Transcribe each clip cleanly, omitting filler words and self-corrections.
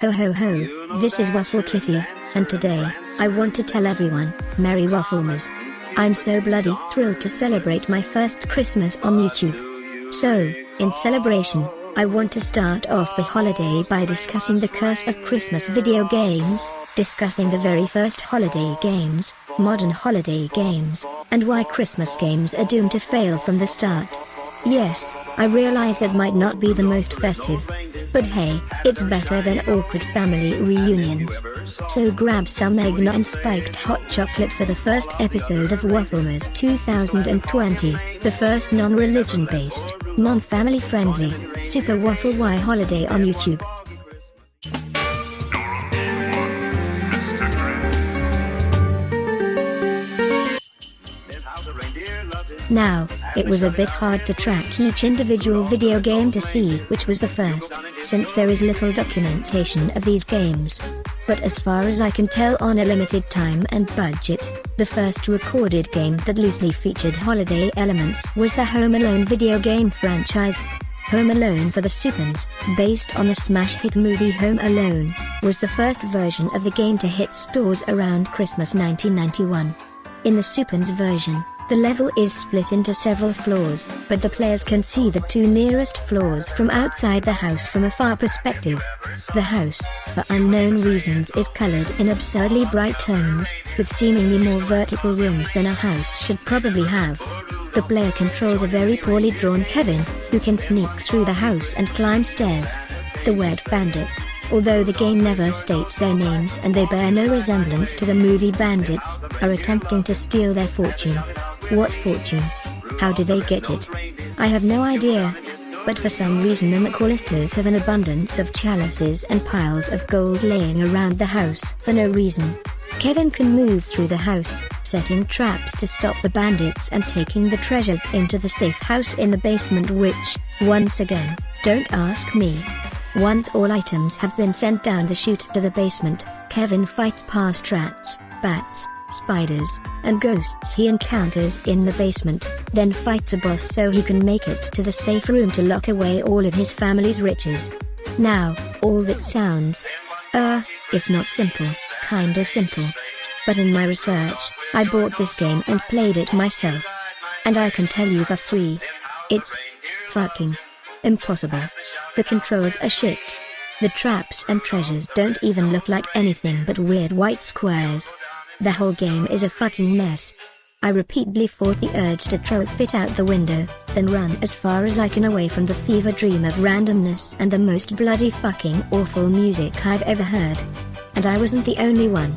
Ho ho ho, this is WaffleKitty, and today, I want to tell everyone, Merry Wafflemas. I'm so bloody thrilled to celebrate my first Christmas on YouTube. So, in celebration, I want to start off the holiday by discussing the curse of Christmas video games, discussing the very first holiday games, modern holiday games, and why Christmas games are doomed to fail from the start. Yes, I realize that might not be the most festive. But hey, it's better than awkward family reunions. So grab some eggnog and spiked hot chocolate for the first episode of Wafflemas 2020, the first non-religion based, non-family friendly, Super Waffle Y holiday on YouTube. Now, it was a bit hard to track each individual video game to see which was the first, since there is little documentation of these games. But as far as I can tell on a limited time and budget, the first recorded game that loosely featured holiday elements was the Home Alone video game franchise. Home Alone for the Supers, based on the smash hit movie Home Alone, was the first version of the game to hit stores around Christmas 1991. In the Supers version, the level is split into several floors, but the players can see the two nearest floors from outside the house from a far perspective. The house, for unknown reasons, is colored in absurdly bright tones, with seemingly more vertical rooms than a house should probably have. The player controls a very poorly drawn Kevin, who can sneak through the house and climb stairs. The Weird Bandits, although the game never states their names and they bear no resemblance to the movie Bandits, are attempting to steal their fortune. What fortune? How do they get it? I have no idea. But for some reason the McAllisters have an abundance of chalices and piles of gold laying around the house for no reason. Kevin can move through the house, setting traps to stop the bandits and taking the treasures into the safe house in the basement, which, once again, don't ask me. Once all items have been sent down the chute to the basement, Kevin fights past rats, bats, spiders, and ghosts he encounters in the basement, then fights a boss so he can make it to the safe room to lock away all of his family's riches. Now, all that sounds, if not simple, kinda simple. But in my research, I bought this game and played it myself. And I can tell you for free, it's fucking impossible. The controls are shit. The traps and treasures don't even look like anything but weird white squares. The whole game is a fucking mess. I repeatedly fought the urge to throw it out the window, then run as far as I can away from the fever dream of randomness and the most bloody fucking awful music I've ever heard. And I wasn't the only one.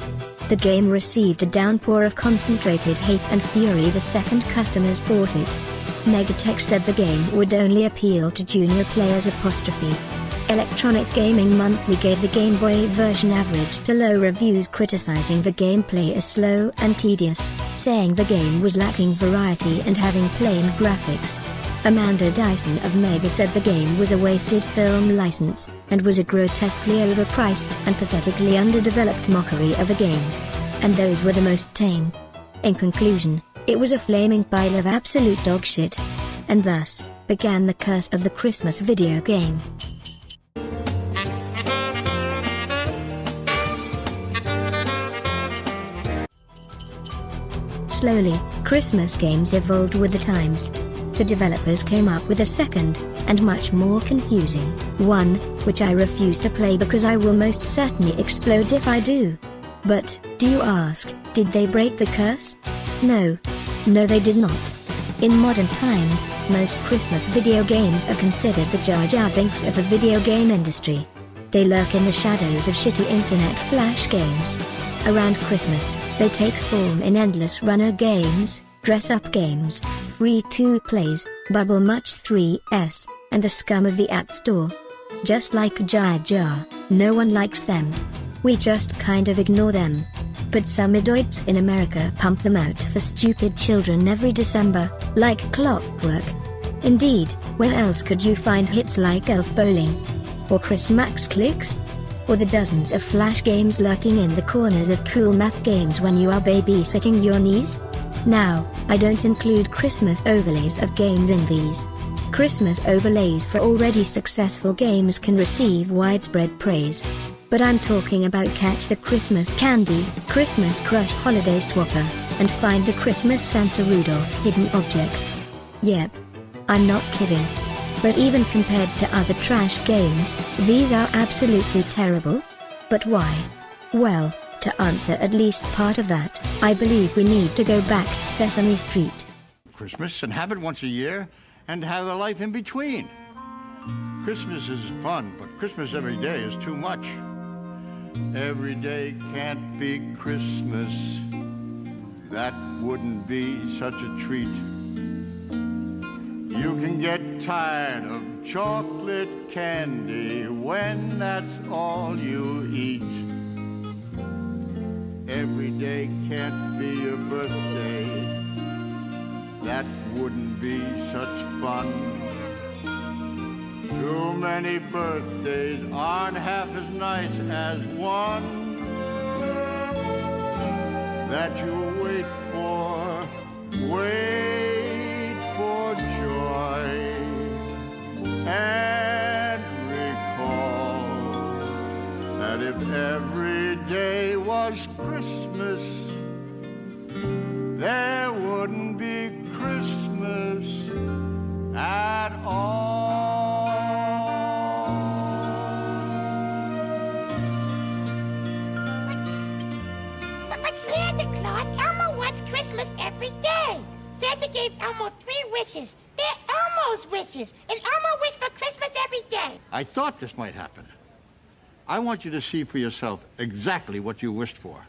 The game received a downpour of concentrated hate and fury the second customers bought it. Megatech said the game would only appeal to junior players '. Electronic Gaming Monthly gave the Game Boy version average to low reviews, criticizing the gameplay as slow and tedious, saying the game was lacking variety and having plain graphics. Amanda Dyson of Mega said the game was a wasted film license, and was a grotesquely overpriced and pathetically underdeveloped mockery of a game. And those were the most tame. In conclusion, it was a flaming pile of absolute dogshit. And thus, began the curse of the Christmas video game. Slowly, Christmas games evolved with the times. The developers came up with a second, and much more confusing, one, which I refuse to play because I will most certainly explode if I do. But, do you ask, did they break the curse? No. No, they did not. In modern times, most Christmas video games are considered the Jar Jar Binks of the video game industry. They lurk in the shadows of shitty internet flash games. Around Christmas, they take form in endless runner games, dress-up games, free-to-plays, Bubble Much 3S, and the scum of the App Store. Just like Jar Jar, no one likes them. We just kind of ignore them. But some idiots in America pump them out for stupid children every December, like clockwork. Indeed, where else could you find hits like Elf Bowling? Or Chris Max Clicks? Or the dozens of flash games lurking in the corners of cool math games when you are babysitting your niece? Now, I don't include Christmas overlays of games in these. Christmas overlays for already successful games can receive widespread praise. But I'm talking about Catch the Christmas Candy, Christmas Crush Holiday Swapper, and Find the Christmas Santa Rudolph Hidden Object. Yep. I'm not kidding. But even compared to other trash games, these are absolutely terrible. But why? Well, to answer at least part of that, I believe we need to go back to Sesame Street. Christmas and have it once a year, and have a life in between. Christmas is fun, but Christmas every day is too much. Every day can't be Christmas. That wouldn't be such a treat. You can get tired of chocolate candy when that's all you eat. Every day can't be a birthday. That wouldn't be such fun. Too many birthdays aren't half as nice as one that you wait for joy and recall that if every day was Christmas, there wouldn't be Christmas at all. But Santa Claus, Elmo wants Christmas every day. Santa gave Elmo 3 wishes. They're Elmo's wishes, and Elmo wished for Christmas every day. I thought this might happen. I want you to see for yourself exactly what you wished for.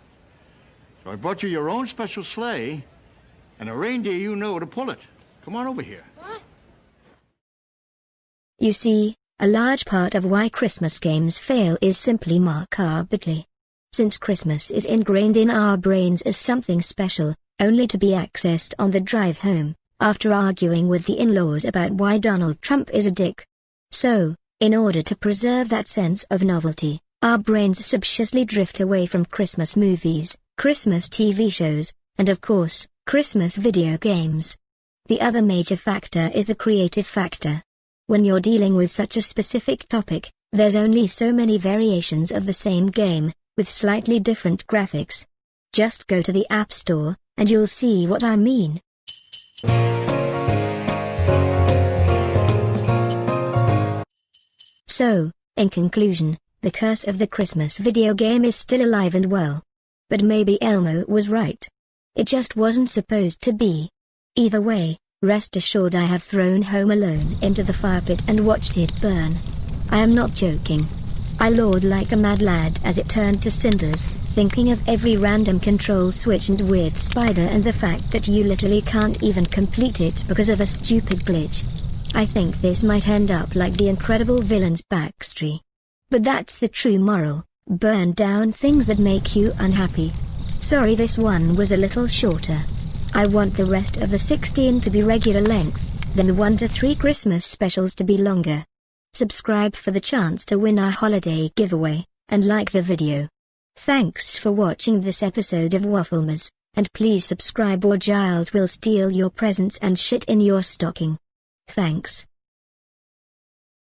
So I brought you your own special sleigh and a reindeer you know to pull it. Come on over here. What? You see, a large part of why Christmas games fail is simply macabre. Since Christmas is ingrained in our brains as something special, only to be accessed on the drive home, after arguing with the in-laws about why Donald Trump is a dick. So, in order to preserve that sense of novelty, our brains subconsciously drift away from Christmas movies, Christmas TV shows, and of course, Christmas video games. The other major factor is the creative factor. When you're dealing with such a specific topic, there's only so many variations of the same game, with slightly different graphics. Just go to the App Store, and you'll see what I mean. So, in conclusion, the curse of the Christmas video game is still alive and well. But maybe Elmo was right. It just wasn't supposed to be. Either way, rest assured I have thrown Home Alone into the fire pit and watched it burn. I am not joking. I roared like a mad lad as it turned to cinders, thinking of every random control switch and weird spider and the fact that you literally can't even complete it because of a stupid glitch. I think this might end up like the Incredible Villains backstory. But that's the true moral: burn down things that make you unhappy. Sorry this one was a little shorter. I want the rest of the 16 to be regular length, then the 1 to 3 Christmas specials to be longer. Subscribe for the chance to win our holiday giveaway, and like the video. Thanks for watching this episode of Wafflemas, and please subscribe or Giles will steal your presents and shit in your stocking. Thanks.